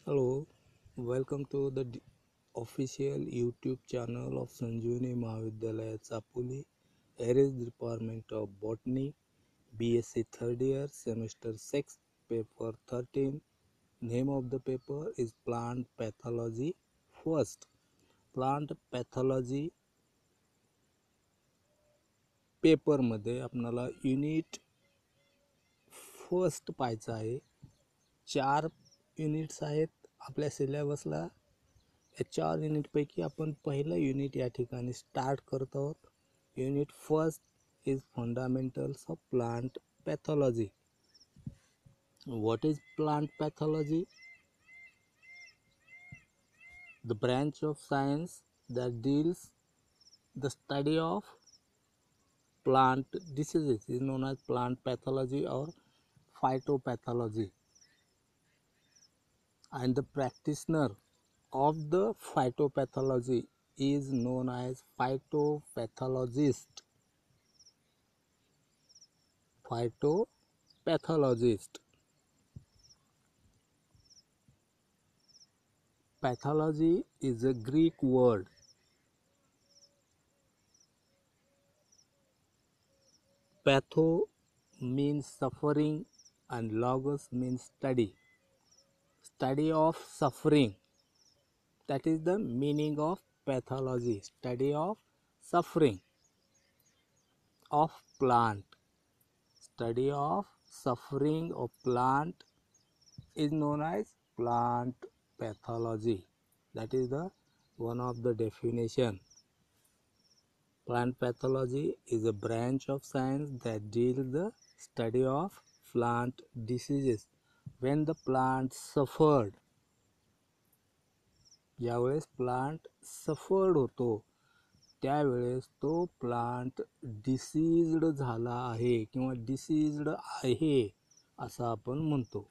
Hello, welcome to the official YouTube channel of Sanjeevani Mahavidyalaya Chapuli, Aries Department of Botany, BSc 3rd year, semester 6, paper 13. Name of the paper is Plant Pathology. First, Plant Pathology paper मध्ये आपल्याला unit first पाहायचं आहे. 4 units आहेत आपल्या सिलेबसला. या 4 युनिटपैकी आपण पहिलं unit या ठिकाणी स्टार्ट करत आहोत. Unit first is fundamentals of plant pathology. What is plant pathology? The branch of science that deals the study of plant diseases is known as plant pathology or phytopathology, and the practitioner of the phytopathology is known as phytopathologist. Phytopathologist. Pathology is a Greek word. Patho means suffering and logos means study. Study of suffering. That is the meaning of pathology. Study of suffering of plant. Study of suffering of plant is known as plant pathology. That is the one of the definition. Plant pathology is a branch of science that deals the study of plant diseases. When the plant suffered, ज्यावेळेस plant suffered होतो त्यावेळेस तो plant deceased झाला आहे किंवा deceased आहे असं आपण म्हणतो.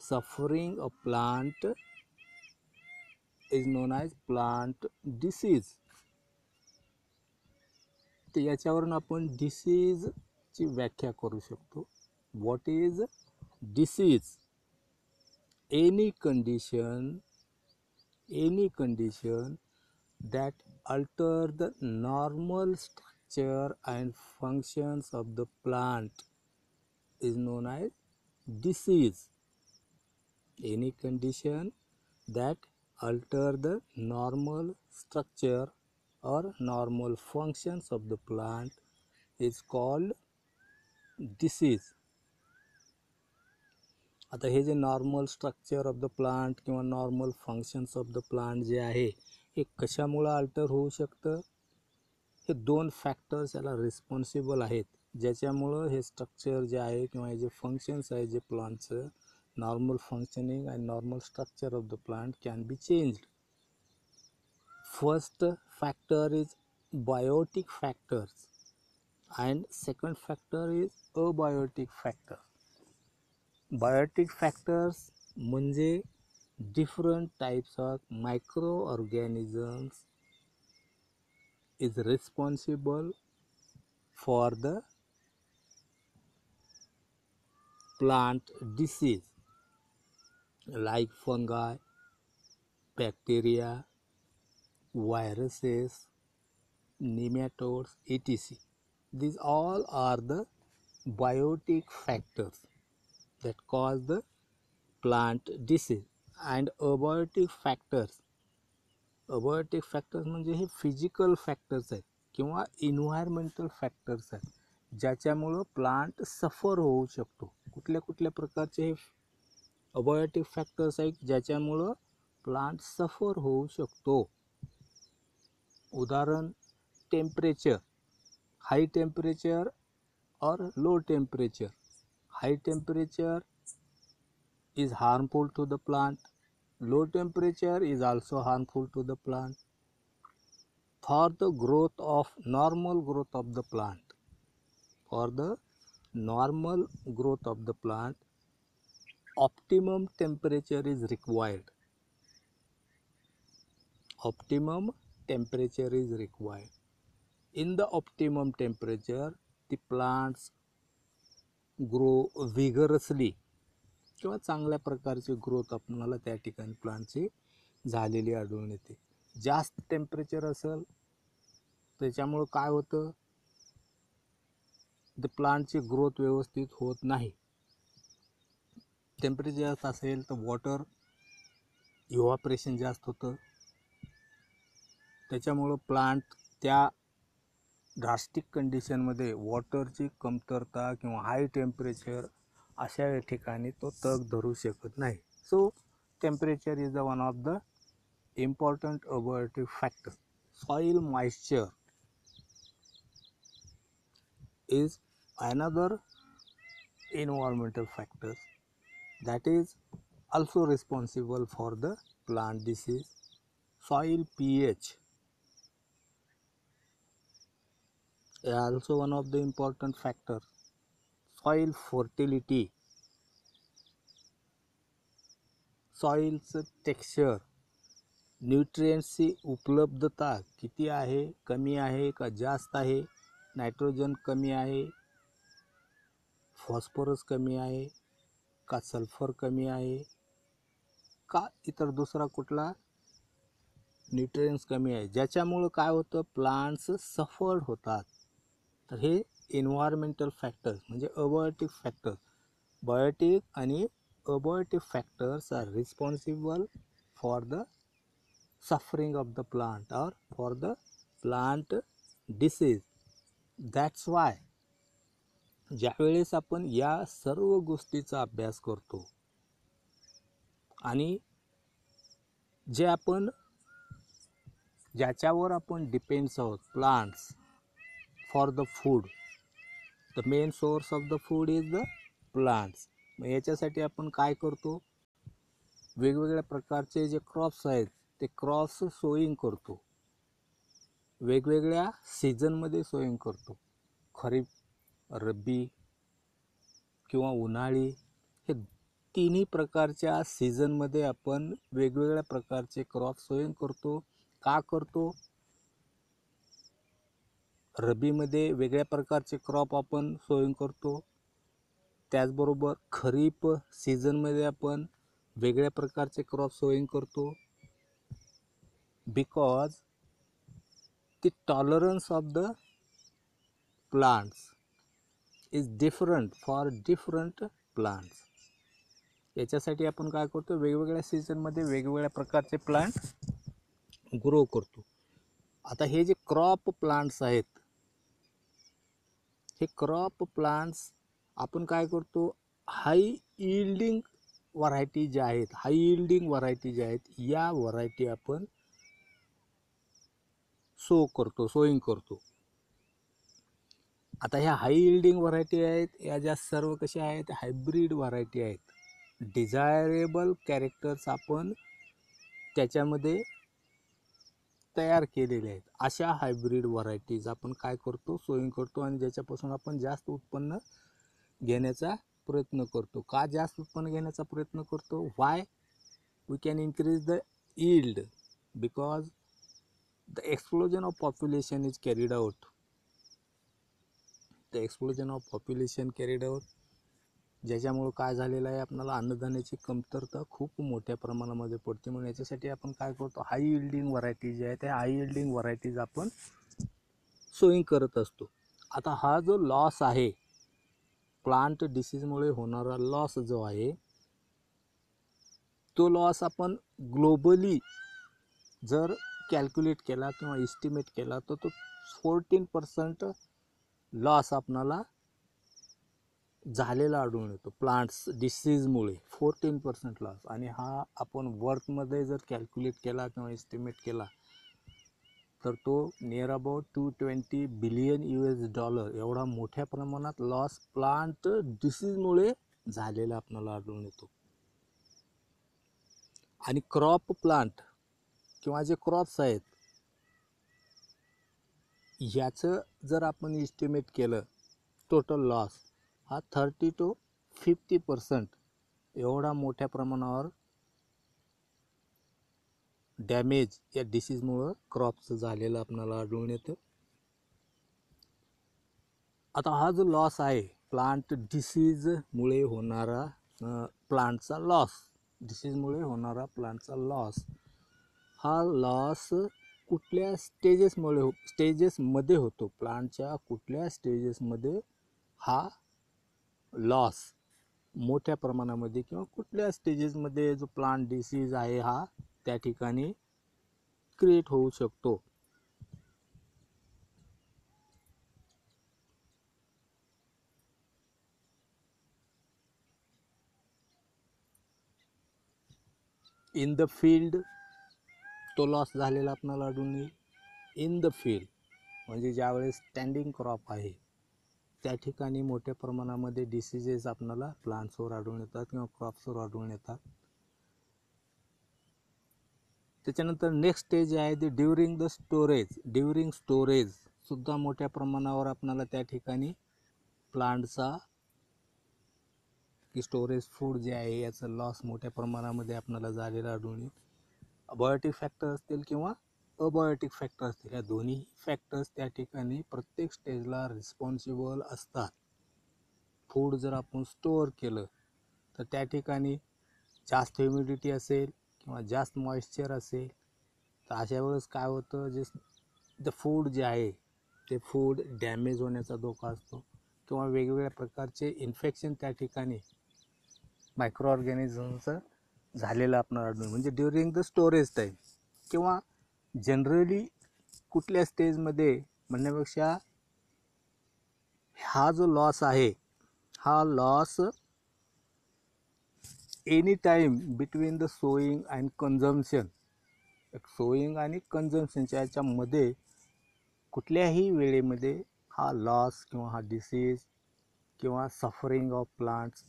Suffering a plant is non as plant disease. तर याच्यावरून आपण डिसीजची व्याख्या करू शकतो. What is disease? Any condition that alter the normal structure and functions of the plant is known as disease. Any condition that alter the normal structure or normal functions of the plant is called disease. आता हे जे normal structure of the plant किंवा normal functions of the plant जे आहे हे कशामुळे alter होऊ शकतं? हे 2 फॅक्टर्स याला रिस्पॉन्सिबल आहेत ज्याच्यामुळं हे स्ट्रक्चर जे आहे किंवा हे जे फंक्शन्स आहे जे प्लांटचं normal functioning and normal structure of the plant can be changed. First factor is biotic factors and second factor is abiotic factor. Biotic factors म्हणजे different types of microorganisms is responsible for the plant disease like fungi, bacteria, viruses, nematodes, etc. These all are the biotic factors that cause the plant disease. And abiotic factors म्हणजे हे physical factors आहेत किंवा environmental factors आहेत ज्याच्यामुळं plant सफर होऊ शकतो. कुठल्या प्रकारचे हे अबायोटिक फॅक्टर्स आहेत ज्याच्यामुळं प्लांट सफर होऊ शकतो. उदाहरण टेम्परेचर, हाई टेम्परेचर और low temperature. High temperature is harmful to the plant. Low temperature is also harmful to the plant. For the normal growth of the plant, optimum temperature is required. In the optimum temperature, the plants grow vigorously किंवा चांगल्या प्रकारची growth आपल्याला त्या ठिकाणी प्लांटची झालेली आढळून येते. जास्त टेम्परेचर असेल त्याच्यामुळं काय होतं, द प्लांटची ग्रोथ व्यवस्थित होत नाही. टेम्परेचर जास्त असेल तर वॉटर इव्हॅपोरेशन जास्त होतं, त्याच्यामुळं प्लांट त्या ड्रास्टिक कंडिशनमध्ये वॉटरची कमतरता किंवा हाय टेम्परेचर अशा ठिकाणी तो तग धरू शकत नाही. So temperature is the one of the important अबॉर्टिव्ह factor. Soil moisture is another environmental factor that is also responsible for the plant disease. Soil pH is also one of the important factor. Soil fertility, soil's texture, न्यूट्रिएंट्सची उपलब्धता किती आहे, कमी आहे का जास्त आहे, nitrogen कमी आहे, फॉस्फरस कमी आहे का, सल्फर कमी आहे का, इतर दुसरा कुठला न्यूट्रिएंट्स कमी आहे, ज्याच्यामुळं काय होतं, प्लांट्स सफर्ड होतात. तर हे एन्व्हायरमेंटल फॅक्टर्स म्हणजे अबायोटिक फॅक्टर्स. बायोटिक आणि abiotic factors are responsible for the suffering of the plant or for the plant disease. That's why ज्यावेळेस आपण या सर्व गोष्टीचा अभ्यास करतो आणि जे आपण ज्याच्यावर आपण डिपेंड्स आहोत, plants for the food, the main source of the food is the plants. मग याच्यासाठी आपण काय करतो, वेगवेगळ्या प्रकारचे जे क्रॉप्स आहेत ते क्रॉप्स सोईंग करतो, वेगवेगळ्या सीझनमध्ये सोईंग करतो. खरीप, रब्बी किंवा उन्हाळी हे तिन्ही प्रकारच्या सीझनमध्ये आपण वेगवेगळ्या प्रकारचे क्रॉप सोईंग करतो. का करतो, रब्बीमध्ये वेगळ्या प्रकारचे क्रॉप आपण सोईंग करतो, त्याचबरोबर खरीप सीझनमध्ये आपण वेगळ्या प्रकारचे क्रॉप सोईंग करतो. Because the tolerance of the plants is different for different plants. याच्यासाठी आपण काय करतो, वेगवेगळ्या सीझनमध्ये वेगवेगळ्या प्रकारचे प्लांट ग्रो करतो. आता हे जे क्रॉप प्लांट्स आहेत, हे क्रॉप प्लांट्स आपण काय करतो, हाय यील्डिंग व्हरायटी ज्या आहेत, हाय यील्डिंग व्हरायटी ज्या आहेत, या व्हरायटी आपण सोईंग करतो. आता ह्या हाय यील्डिंग व्हरायटी आहेत, या ज्या सर्व कशा आहेत, हायब्रिड व्हरायटी आहेत. डिझायरेबल कॅरेक्टर्स आपण त्याच्यामध्ये तयार केलेले आहेत. अशा हायब्रिड व्हरायटीज आपण काय करतो, सोईंग करतो आणि ज्याच्यापासून आपण जास्त उत्पन्न घेण्याचा प्रयत्न करतो. का जास्त उत्पन्न घेण्याचा प्रयत्न करतो, why we can increase the yield, because the explosion of population is carried out. The explosion of population carried out, ज्याच्यामुळं काय झालेलं आहे, आपल्याला अन्नधान्याची कमतरता खूप मोठ्या प्रमाणामध्ये पडते. म्हणून याच्यासाठी आपण काय करतो, हाय यील्डिंग व्हरायटीज जे आहेत त्या हाय यील्डिंग व्हरायटीज आपण सोईंग करत असतो. आता हा जो लॉस आहे, प्लांट डिसीजमुळे होणारा लॉस जो आहे, तो लॉस आपण ग्लोबली जर कॅल्क्युलेट केला किंवा इस्टिमेट केला तर तो 14% लॉस आपणाला झालेला आढळून येतो प्लांट्स डिसीजमुळे. 14% लॉस. आणि हा आपण वर्थमध्ये जर कॅल्क्युलेट केला किंवा एस्टिमेट केला तर तो नियर अबाउट $220 बिलियन एवढा मोठ्या प्रमाणात लॉस प्लांट डिसीजमुळे झालेला आपल्याला आढळून येतो. आणि क्रॉप प्लांट किंवा जे क्रॉप्स आहेत ह्याचं जर आपण इस्टिमेट केलं टोटल लॉस हा 30 to 50% एवढा मोठ्या प्रमाणावर डॅमेज या डिसीजमुळं क्रॉपचं झालेलं आपल्याला आढळून येतं. आता हा जो लॉस आहे प्लांट डिसीजमुळे होणारा प्लांटचा लॉस, डिसीजमुळे होणारा प्लांटचा लॉस, हा लॉस कुठल्या स्टेजेसमध्ये होतो, प्लांटच्या कुठल्या स्टेजेसमध्ये हा लॉस मोठ्या प्रमाणामध्ये किंवा कुठल्या स्टेजेसमध्ये जो प्लांट डिसीज आहे हा त्या ठिकाणी क्रिएट होऊ शकतो. इन द फील्ड तो लॉस झालेला आपल्याला आढळून येईल. इन द फील्ड म्हणजे ज्यावेळेस स्टँडिंग क्रॉप आहे त्या ठिकाणी मोठ्या प्रमाणामध्ये डिसीजेस आपल्याला प्लांट्सवर आढळून येतात किंवा क्रॉप्सवर आढळून येतात. त्याच्यानंतर नेक्स्ट स्टेज आहे ते during the storage. During storage सुद्धा मोठ्या प्रमाणावर आपल्याला त्या ठिकाणी प्लांटचा की स्टोरेज फूड जे आहे याचं लॉस मोठ्या प्रमाणामध्ये आपल्याला झालेलं आढळून येईल. अबायोटिक फॅक्टर असतील किंवा अबायोटिक फॅक्टर असतील, या दोन्ही फॅक्टर्स त्या ठिकाणी प्रत्येक स्टेजला रिस्पॉन्सिबल असतात. फूड जर आपण स्टोअर केलं तर त्या ठिकाणी जास्त ह्युमिडिटी असेल किंवा जास्त मॉइश्चर असेल तर अशा वेळेस काय होतं, जे फूड जे आहे ते फूड डॅमेज होण्याचा धोका असतो किंवा वेगवेगळ्या प्रकारचे इन्फेक्शन त्या ठिकाणी मायक्रो ऑर्गॅनिझमचं झालेलं आपल्याला आढळून, म्हणजे ड्युरिंग द स्टोरेज टाईम किंवा जनरली कुठल्या स्टेजमध्ये म्हणण्यापेक्षा हा जो लॉस आहे हा loss any time between the sowing and consumption, sowing आणि कन्झम्पशनच्या याच्यामध्ये कुठल्याही वेळेमध्ये हा लॉस किंवा हा डिसीज किंवा सफरिंग ऑफ प्लांट्स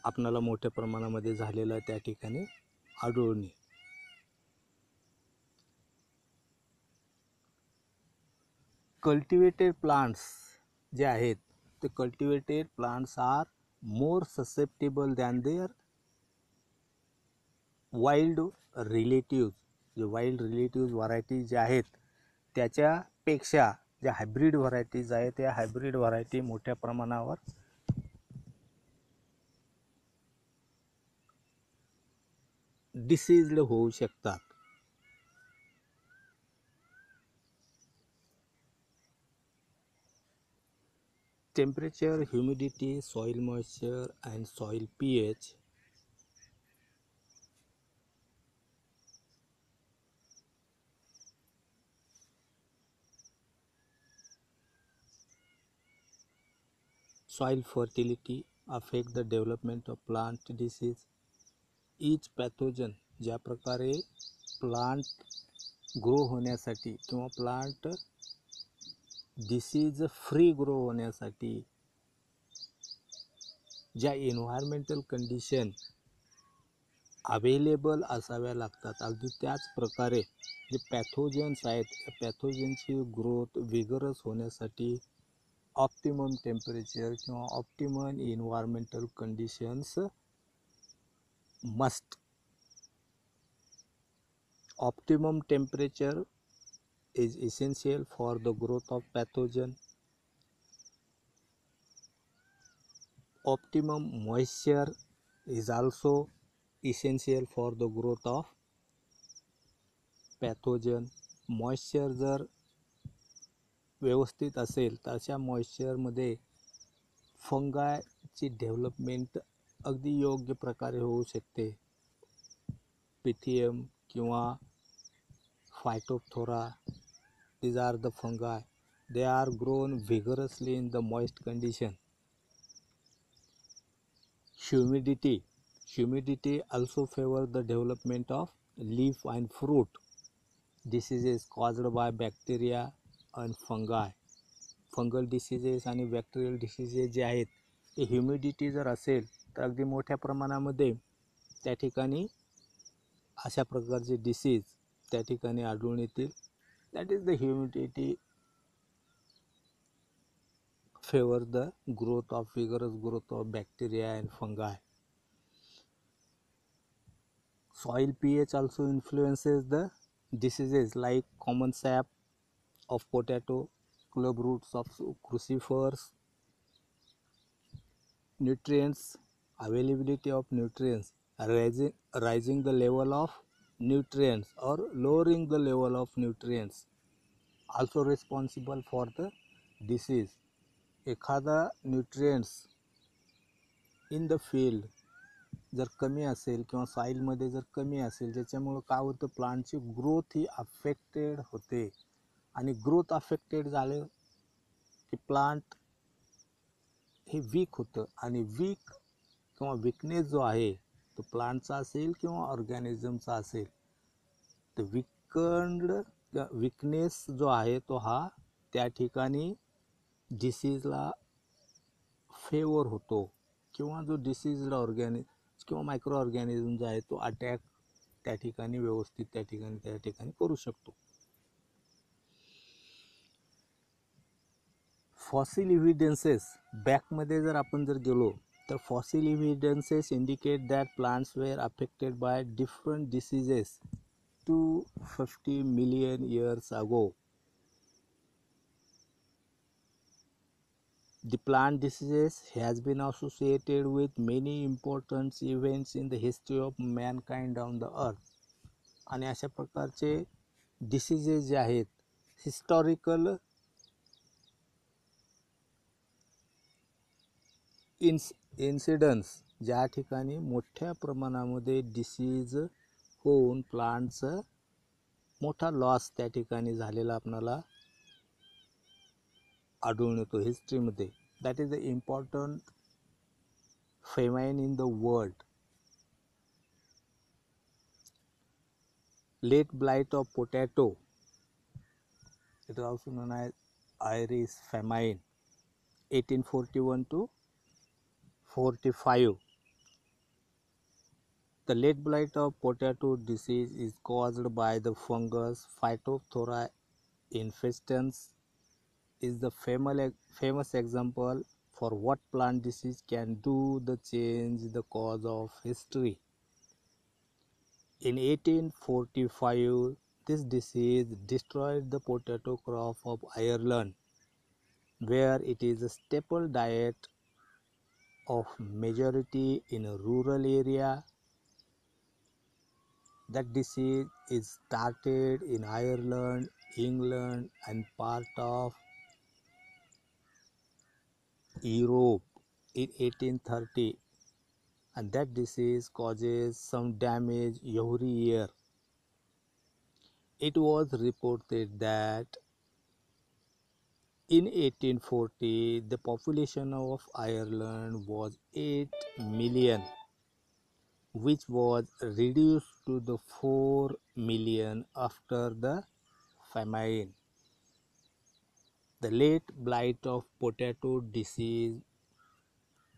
आपणाला मोठ्या प्रमाणामध्ये झालेला त्या ठिकाणी आढळून येईल. कल्टिवेटेड प्लांट्स जे आहेत ते cultivated plants are more susceptible than their wild relatives. जे वाईल्ड रिलेटिव्ज व्हरायटी जे आहेत त्याच्यापेक्षा ज्या हायब्रिड व्हरायटीज आहेत त्या हायब्रिड व्हरायटी मोठ्या प्रमाणावर डिसीज्ड होऊ शकतात. Temperature, humidity, soil moisture and soil pH soil fertility affect the development of plant disease. Each pathogen ज्या प्रकारे प्लांट ग्रो होण्यासाठी किंवा प्लांट डिसीज फ्री ग्रो होण्यासाठी ज्या एन्व्हायरमेंटल कंडिशन अवेलेबल असाव्या लागतात, अगदी त्याच प्रकारे जे पॅथोजन्स आहेत त्या पॅथोजनची ग्रोथ विगरस होण्यासाठी ऑप्टिमम टेम्परेचर किंवा optimum environmental conditions must. Optimum temperature is essential for the growth of pathogen. Optimum moisture is also essential for the growth of pathogen. Moisture जर व्यवस्थित असेल तर अशा मॉइश्चरमध्ये फंगाची डेव्हलपमेंट अगदी योग्य प्रकारे होऊ शकते. पिथियम किंवा फायटोप्थोरा, these are the fungi. They are grown vigorously in the moist condition. Humidity also favors the development of leaf and fruit diseases caused by bacteria and fungi. Fungal diseases आणि bacterial diseases जे आहेत ते humidity जर असेल तर अगदी मोठ्या प्रमाणामध्ये त्या ठिकाणी अशा प्रकारचे डिसीज त्या ठिकाणी आढळून येतील. That is the humidity favor the vigorous growth of bacteria and fungi. Soil pH also influences the diseases like common sap of potato, club roots of crucifers, nutrients availability of nutrients, rising the level of nutrients or lowering the level of nutrients, also responsible for the disease. एखादा nutrients in the field जर कमी असेल किंवा सॉईलमध्ये जर कमी असेल, ज्याच्यामुळं काय होतं, प्लांटची ग्रोथ ही अफेक्टेड होते. आणि ग्रोथ अफेक्टेड झालं की प्लांट हे वीक होतं. आणि वीक किंवा विकनेस जो आहे तो प्लांटचा असेल किंवा ऑर्गॅनिझमचा असेल, तर विकनेस जो आहे तो हा त्या ठिकाणी डिसीजला फेवर होतो. किंवा जो डिसीजला किंवा मायक्रो ऑर्गॅनिझम जो आहे तो अटॅक त्या ठिकाणी व्यवस्थित त्या ठिकाणी करू शकतो. फॉसिल इव्हिडन्सेस बॅकमध्ये जर आपण गेलो तर fossil evidences indicate that plants were affected by different diseases 250 million years ago. The plant diseases has been associated with many important events in the history of mankind on the earth. आणि अशा प्रकारचे diseases जे आहेत, historical incidence ज्या ठिकाणी मोठ्या प्रमाणामध्ये disease होऊन प्लांटचं मोठा लॉस त्या ठिकाणी झालेला आपल्याला आढळून येतो हिस्ट्रीमध्ये. That is the important famine in the world. Late blight of potato, it is also known as Irish famine, 1841 to 45. The late blight of potato disease is caused by the fungus Phytophthora infestans. Is the famous example for what plant disease can do the change the course of history. In 1845, this disease destroyed the potato crop of Ireland, where it is a staple diet of majority in a rural area. That disease is started in Ireland, England, and part of Europe in 1830, and that disease causes some damage every year. It was reported that in 1840 the population of Ireland was 8 million, which was reduced to the 4 million after the famine. The late blight of potato disease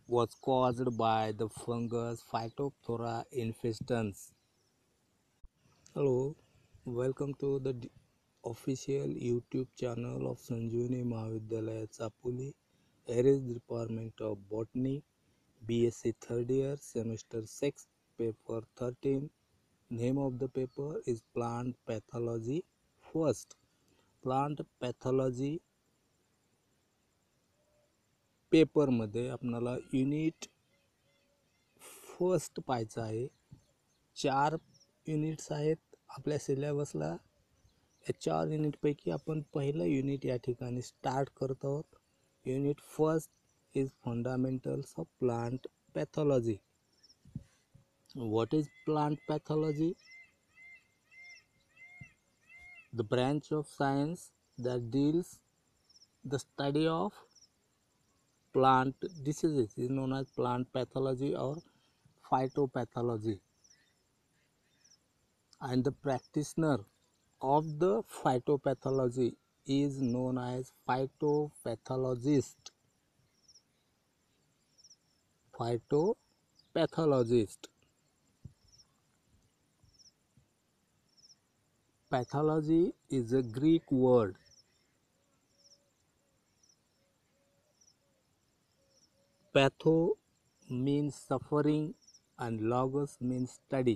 was caused by the fungus Phytophthora infestans. Hello, welcome to the official YouTube channel of Sanjeevani Mahavidyalaya Chapuli, Aries Department of Botany, BSc 3rd year, semester 6, paper 13. Name of the paper is Plant Pathology First. Plant Pathology paper मध्ये आपल्याला unit first पाहायचं आहे. 4 units आहेत आपल्या सिलेबसला. या 4 युनिटपैकी आपण पहिलं unit या ठिकाणी स्टार्ट करत आहोत. Unit first is fundamentals of plant pathology. What is plant pathology? The branch of science that deals the study of plant diseases is known as plant pathology or phytopathology, and the practitioner of the phytopathology is known as phytopathologist. Pathology is a Greek word. Patho means suffering and logos means study.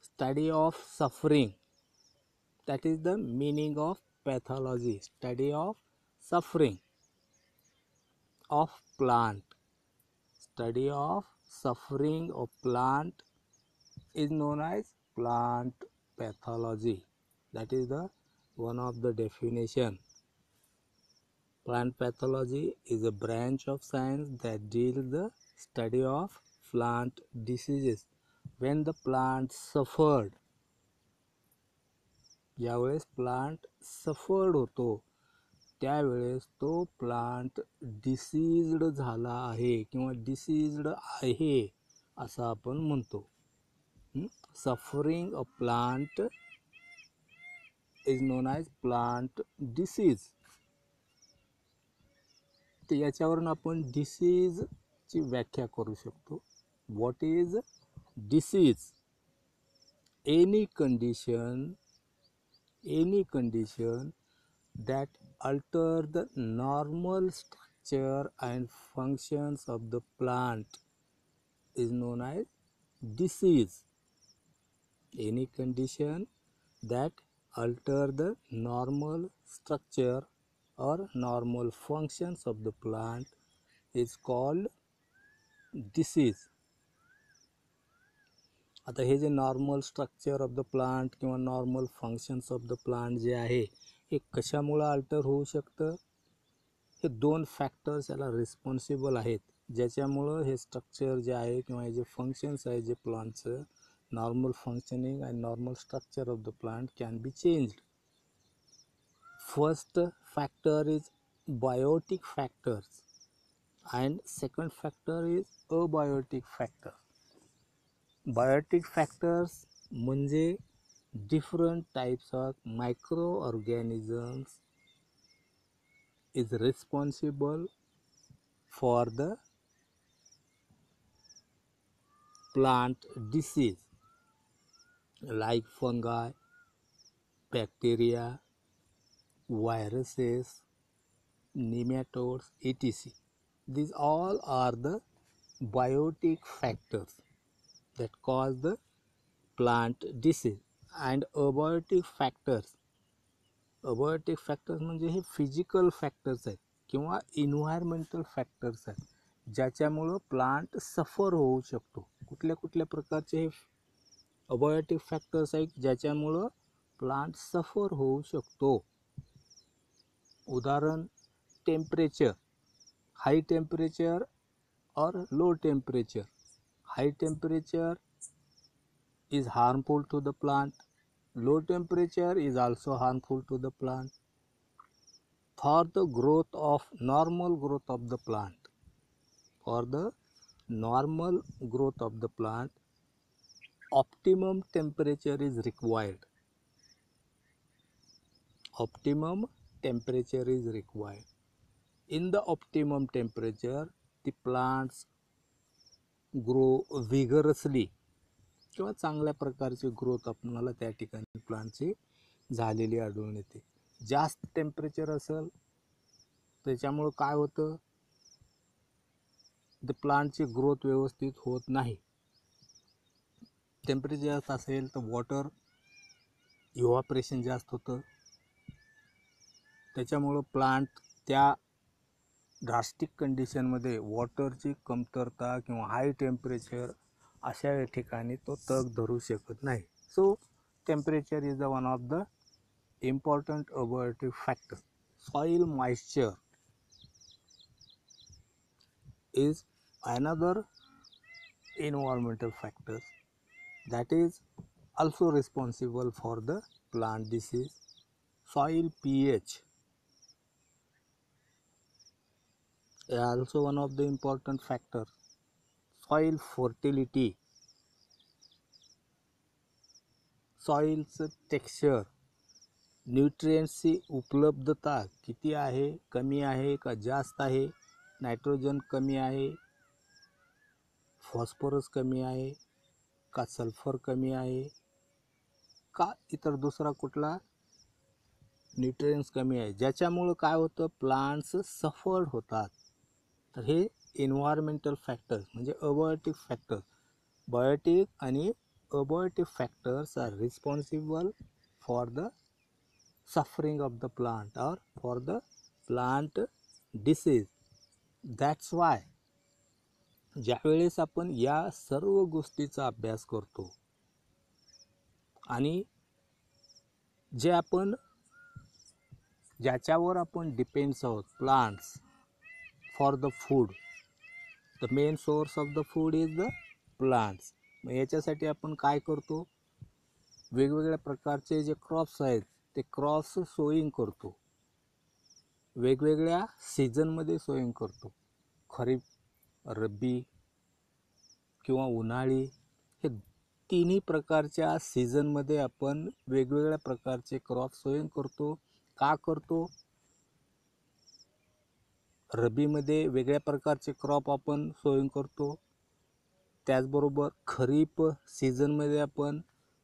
Study of suffering. That is the meaning of pathology. Study of suffering of plant. Study of suffering of plant is known as plant pathology. That is the one of the definition. Plant pathology is a branch of science that deals the study of plant diseases. When the plant suffered, ज्यावेळेस plant suffered होतो त्यावेळेस तो plant deceased झाला आहे किंवा deceased आहे असं आपण म्हणतो. Suffering a plant is non as plant disease. तर याच्यावरून आपण डिसीजची व्याख्या करू शकतो. What is disease? any condition that alter the normal structure and functions of the plant is known as disease. Any condition that alter the normal structure or normal functions of the plant is called disease. आता हे जे normal structure of the plant किंवा normal functions of the plant जे आहे हे कशामुळं alter होऊ शकतं? हे दोन फॅक्टर्स याला रिस्पॉन्सिबल आहेत ज्याच्यामुळं हे स्ट्रक्चर जे आहे किंवा हे जे फंक्शन्स आहे जे प्लांटचं normal functioning and normal structure of the plant can be changed. First factor is biotic factors and second factor is abiotic factor. Biotic factors म्हणजे different types of microorganisms is responsible for the plant disease like fungi, bacteria, viruses, nematodes, etc. These all are the biotic factors that cause the plant disease. And abiotic factors म्हणजे हे physical factors आहेत किंवा environmental factors आहेत ज्याच्यामुळं plant सफर होऊ शकतो. कुठल्या कुठल्या प्रकारचे हे अबायोटिक फॅक्टर्स आहेत ज्याच्यामुळं प्लांट सफर होऊ शकतो? उदाहरण, टेम्परेचर, हाई टेम्परेचर और low temperature. High temperature is harmful to the plant. Low temperature is also harmful to the plant. For the normal growth of the plant, optimum temperature is required. In the optimum temperature, the plants grow vigorously किंवा चांगल्या प्रकारची growth आपल्याला त्या ठिकाणी प्लांटची झालेली आढळून येते. जास्त टेम्परेचर असेल त्याच्यामुळं काय होतं? द प्लांटची ग्रोथ व्यवस्थित होत नाही. टेम्परेचर जास्त असेल तर वॉटर इव्हॅपोरेशन जास्त होतं. त्याच्यामुळं प्लांट त्या ड्रास्टिक कंडिशनमध्ये वॉटरची कमतरता किंवा हाय टेम्परेचर अशा ठिकाणी तो तग धरू शकत नाही. So temperature is the one of the important abiotic factor. Soil moisture is another environmental factor that is also responsible for the plant disease. Soil pH is also one of the important factors. Soil fertility, सॉइलचं texture, न्यूट्रिएंट्सची उपलब्धता किती आहे, कमी आहे का जास्त आहे, नायट्रोजन कमी आहे, फॉस्फरस कमी आहे का, सल्फर कमी आहे का, इतर दुसरा कुठला न्यूट्रिएंट्स कमी आहे, ज्याच्यामुळं काय होतं? प्लांट्स सफर्ड होतात. तर हे एन्व्हायरमेंटल फॅक्टर्स म्हणजे अबायोटिक फॅक्टर्स. बायोटिक आणि abiotic factors are responsible for the suffering of the plant or for the plant disease. That's why ज्यावेळेस आपण या सर्व गोष्टीचा अभ्यास करतो आणि ज्याच्यावर आपण डिपेंड्स आहोत, plants for the food, the main source of the food is the plants. मग याच्यासाठी आपण काय करतो, वेगवेगळ्या प्रकारचे जे क्रॉप्स आहेत ते क्रॉप्स सोईंग करतो, वेगवेगळ्या सीझनमध्ये सोईंग करतो. खरीप, रब्बी किंवा उन्हाळी, हे तिन्ही प्रकारच्या सीझनमध्ये आपण वेगवेगळ्या प्रकारचे क्रॉप सोईंग करतो. का करतो? रब्बीमध्ये वेगळ्या प्रकारचे क्रॉप आपण सोईंग करतो, त्याचबरोबर खरीप सीझनमध्ये आपण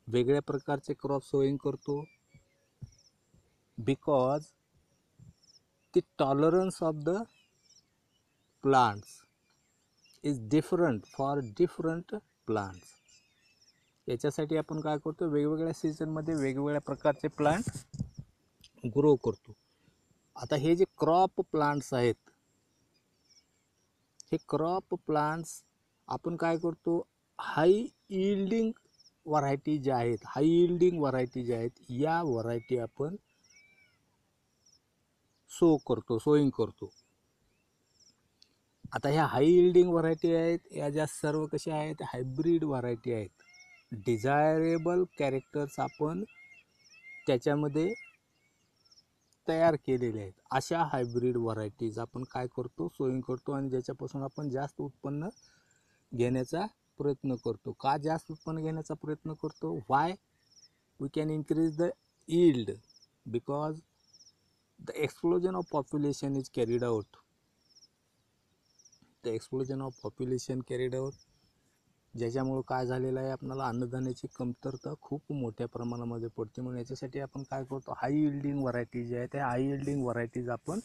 वेगळ्या प्रकारचे क्रॉप सोईंग करतो. Because the tolerance of the plants is different for different plants. याच्यासाठी आपण काय करतो, वेगवेगळ्या सीझनमध्ये वेगवेगळ्या प्रकारचे प्लांट ग्रो करतो. आता हे जे क्रॉप प्लांट्स आहेत, हे क्रॉप प्लांट्स आपण काय करतो, हाय यील्डिंग व्हरायटी ज्या आहेत, या व्हरायटी आपण सोईंग करतो. आता ह्या हाय यील्डिंग व्हरायटी आहेत, या ज्या सर्व कशा आहेत, हायब्रिड व्हरायटी आहेत. डिझायरेबल कॅरेक्टर्स आपण त्याच्यामध्ये तयार केलेले आहेत. अशा हायब्रिड व्हरायटीज आपण काय करतो, सोईंग करतो आणि ज्याच्यापासून आपण जास्त उत्पन्न घेण्याचा प्रयत्न करतो. का जास्त उत्पन्न घेण्याचा प्रयत्न करतो? Why we can increase the yield, because the explosion of population is carried out. ज्याच्यामुळं काय झालेलं आहे, आपल्याला अन्नधान्याची कमतरता खूप मोठ्या प्रमाणामध्ये पडते. म्हणून याच्यासाठी आपण काय करतो, हाय यील्डिंग व्हरायटीज जे आहेत, त्या हाय यील्डिंग व्हरायटीज आपण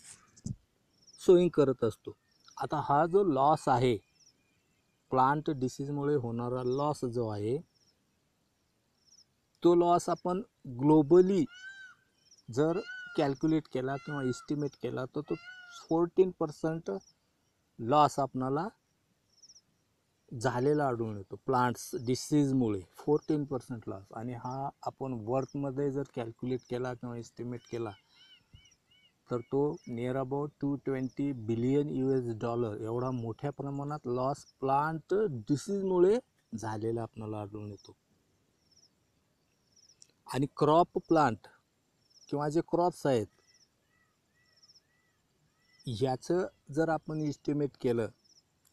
सोईंग करत असतो. आता हा जो लॉस आहे, प्लांट डिसीजमुळे होणारा लॉस जो आहे, तो लॉस आपण ग्लोबली जर कॅल्क्युलेट केला किंवा इस्टिमेट केला तर तो 14% लॉस आपणाला झालेला आढळून येतो प्लांट्स डिसीजमुळे. 14% लॉस. आणि हा आपण वर्थमध्ये जर कॅल्क्युलेट केला किंवा इस्टिमेट केला तर तो नियर अबाउट $220 बिलियन एवढा मोठ्या प्रमाणात लॉस प्लांट डिसीजमुळे झालेला आपल्याला आढळून येतो. आणि क्रॉप प्लांट किंवा जे क्रॉप्स आहेत, ह्याचं जर आपण इस्टिमेट केलं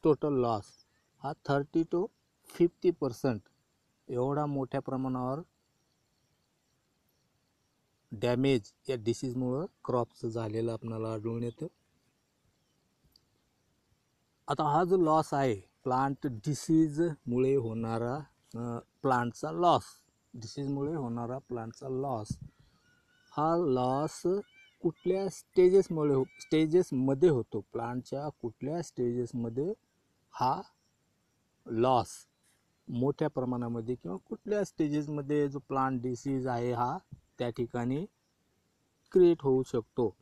टोटल लॉस हा 30 to 50% एवढा मोठ्या प्रमाणावर डॅमेज या डिसीजमुळं क्रॉपचं झालेलं आपल्याला आढळून येतं. आता हा जो लॉस आहे, प्लांट डिसीजमुळे होणारा प्लांटचा लॉस, हा लॉस कुठल्या स्टेजेसमध्ये होतो, प्लांटच्या कुठल्या स्टेजेसमध्ये हा लॉस मोठ्या प्रमाणामध्ये किंवा कुठल्या स्टेजेसमध्ये जो प्लांट डिसीज आहे हा त्या ठिकाणी क्रिएट होऊ शकतो.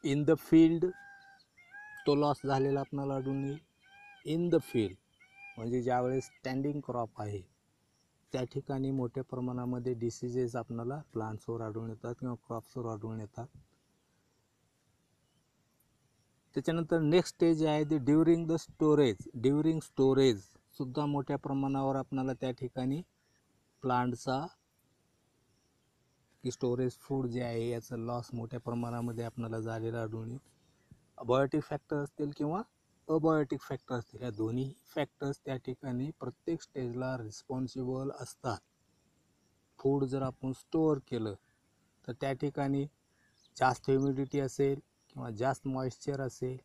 इन द फील्ड तो लॉस झालेला आपल्याला आढळून येईल. इन द फील्ड म्हणजे ज्यावेळेस स्टँडिंग क्रॉप आहे त्या ठिकाणी मोठ्या प्रमाणामध्ये डिसीजेस आपल्याला प्लांट्सवर आढळून येतात किंवा क्रॉप्सवर आढळून येतात. त्याच्यानंतर नेक्स्ट स्टेज आहे ते ड्युरिंग स्टोरेज सुद्धा मोठ्या प्रमाणावर आपल्याला त्या ठिकाणी प्लांटचा की स्टोरेज फूड जे आहे याचं लॉस मोठ्या प्रमाणामध्ये आपल्याला झालेला आढळून येईल. अबायोटिक फॅक्टर असतील किंवा अबायोटिक फॅक्टर असतील, या दोन्ही फॅक्टर्स त्या ठिकाणी प्रत्येक स्टेजला रिस्पॉन्सिबल असतात. फूड जर आपण स्टोअर केलं तर त्या ठिकाणी जास्त ह्युमिडिटी असेल किंवा जास्त मॉइश्चर असेल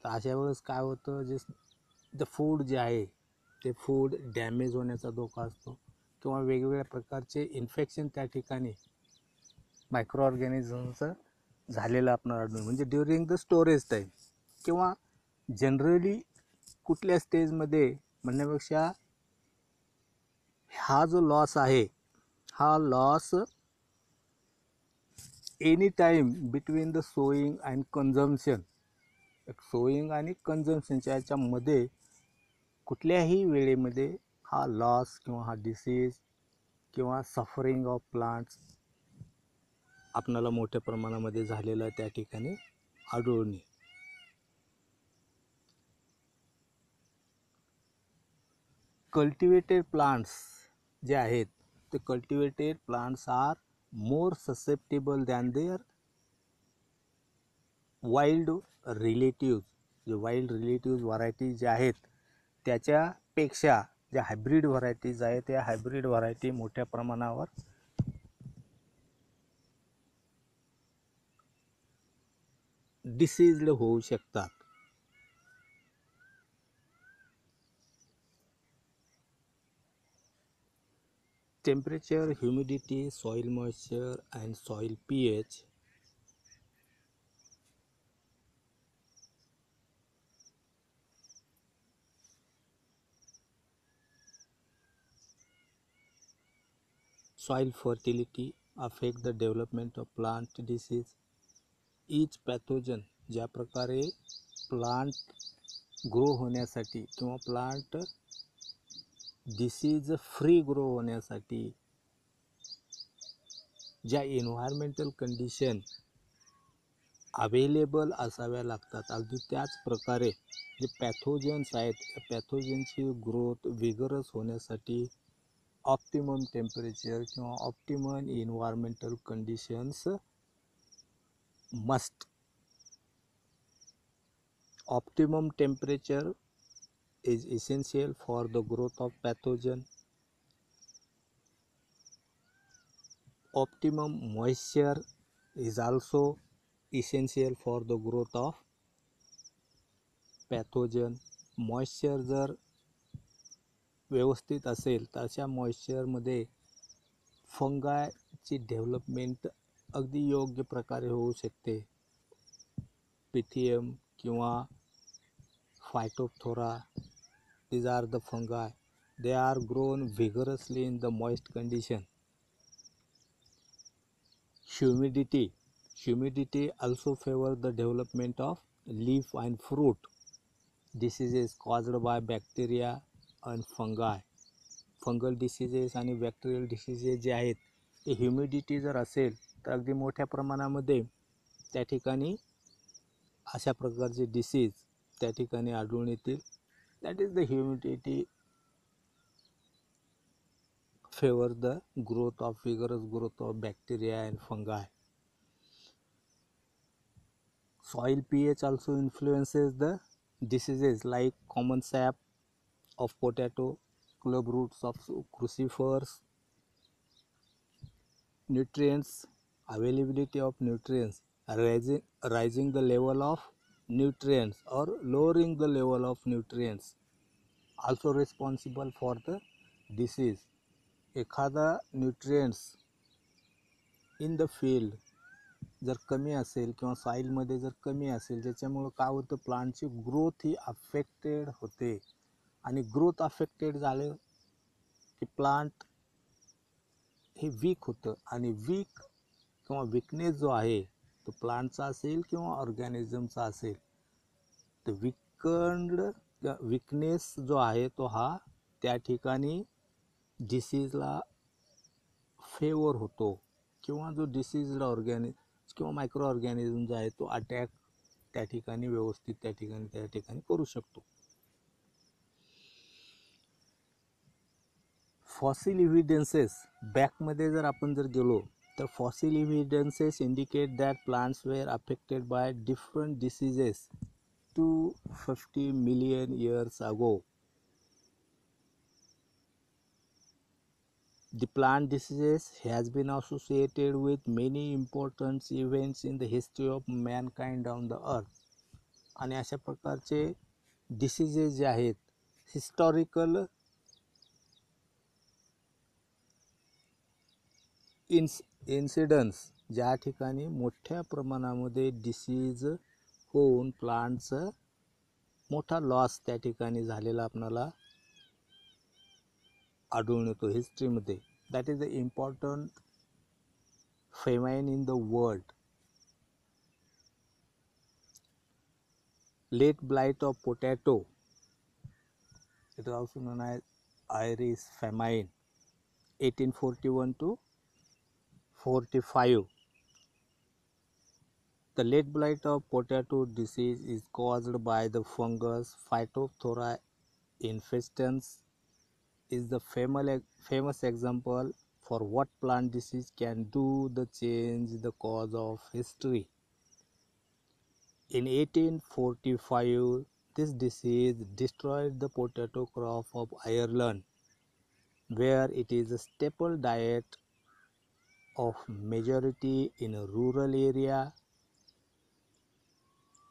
तर अशा वेळेस काय होतं, जे फूड जे आहे ते फूड डॅमेज होण्याचा धोका असतो किंवा वेगवेगळ्या प्रकारचे इन्फेक्शन त्या ठिकाणी मायक्रो ऑर्गॅनिझमचं झालेलं आपल्याला आढळून, म्हणजे ड्युरिंग द स्टोरेज टाईम किंवा जनरली कुठल्या स्टेजमध्ये म्हणण्यापेक्षा हा जो लॉस आहे हा loss any time between the sowing and consumption, sowing आणि कन्झम्पशनच्या याच्यामध्ये कुठल्याही वेळेमध्ये हा लॉस किंवा हा डिसीज किंवा सफरिंग ऑफ प्लांट्स आपणाला मोठ्या प्रमाणामध्ये झालेला त्या ठिकाणी आढळून येईल. कल्टिवेटेड प्लांट्स जे आहेत ते cultivated plants are more susceptible than their wild relatives. जे वाईल्ड रिलेटिव्ज व्हरायटी जे आहेत त्याच्यापेक्षा ज्या हायब्रिड व्हरायटीज आहेत त्या हायब्रिड व्हरायटी मोठ्या प्रमाणावर डिसीज्ड होऊ शकतात. Temperature, humidity, soil moisture and soil pH soil fertility affect the development of plant disease. Each pathogen ज्या प्रकारे प्लांट ग्रो होण्यासाठी किंवा प्लांट डिसीज फ्री ग्रो होण्यासाठी ज्या एन्व्हायरमेंटल कंडिशन अवेलेबल असाव्या लागतात, अगदी त्याच प्रकारे जे पॅथोजन्स आहेत त्या पॅथोजनची ग्रोथ विगरस होण्यासाठी ऑप्टिमम टेम्परेचर किंवा optimum environmental conditions must. Optimum temperature is essential for the growth of pathogen. Optimum moisture is also essential for the growth of pathogen. Moisture जर व्यवस्थित असेल तर अशा मॉइश्चरमध्ये फंगाची डेव्हलपमेंट अगदी योग्य प्रकारे होऊ शकते. पिथियम किंवा फायटोप्थोरा, these are the fungi. They are grown vigorously in the moist condition. Humidity also favors the development of leaf and fruit diseases caused by bacteria and fungi. Fungal diseases आणि bacterial diseases जे आहेत ते humidity जर असेल तर अगदी मोठ्या प्रमाणामध्ये त्या ठिकाणी अशा प्रकारचे डिसीज त्या ठिकाणी आढळून येतील. That is the humidity favor the growth of vigorous growth of bacteria and fungi. Soil pH also influences the diseases like common sap of potato, club roots of crucifers. Nutrients, availability of nutrients, rising the level of nutrients or lowering the level of nutrients also responsible for the disease. एखादा nutrients in the field जर कमी असेल किंवा सॉईलमध्ये जर कमी असेल ज्याच्यामुळं काय होतं, प्लांटची ग्रोथ ही अफेक्टेड होते आणि ग्रोथ अफेक्टेड झालं की प्लांट हे वीक होतं आणि वीक किंवा विकनेस जो आहे तो प्लांटचा असेल किंवा ऑर्गॅनिझमचा असेल तर विकनेस जो आहे तो हा त्या ठिकाणी डिसीजला फेवर होतो किंवा जो डिसीजला किंवा मायक्रो ऑर्गॅनिझम जो आहे तो अटॅक त्या ठिकाणी व्यवस्थित त्या ठिकाणी करू शकतो. फॉसिल इव्हिडन्सेस बॅकमध्ये जर आपण जर गेलो तर fossil evidences indicate that plants were affected by different diseases 250 million years ago. The plant diseases has been associated with many important events in the history of mankind on the earth. आणि अशा प्रकारचे diseases जे आहेत historical incidence ज्या ठिकाणी मोठ्या प्रमाणामध्ये disease होऊन प्लांटचं मोठा लॉस त्या ठिकाणी झालेला आपल्याला आढळून येतो हिस्ट्रीमध्ये. That is the important famine in the world. Late blight of potato, it is also known as Irish famine, 1841 to 45. The late blight of potato disease is caused by the fungus Phytophthora infestans. Is the famous example for what plant disease can do the change the course of history. In 1845, this disease destroyed the potato crop of Ireland, where it is a staple diet of majority in a rural area.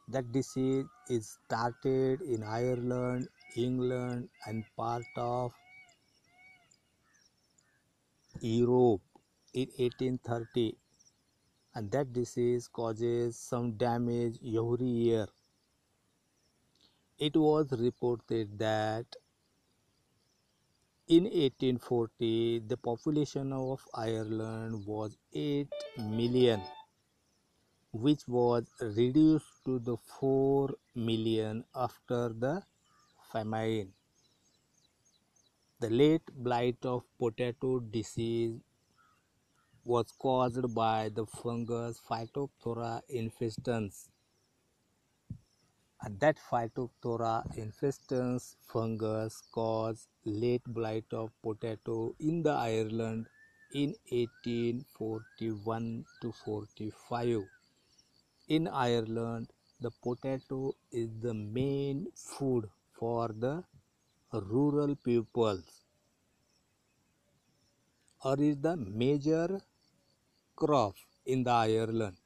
That disease is started in Ireland, England, and part of Europe in 1830, and that disease causes some damage every year. It was reported that in 1840 the population of Ireland was 8 million, which was reduced to the 4 million after the famine. The late blight of potato disease was caused by the fungus Phytophthora infestans, and that Phytophthora infestans fungus caused late blight of potato in the Ireland in 1841 to 45. In Ireland, the potato is the main food for the rural peoples, or is the major crop in the Ireland.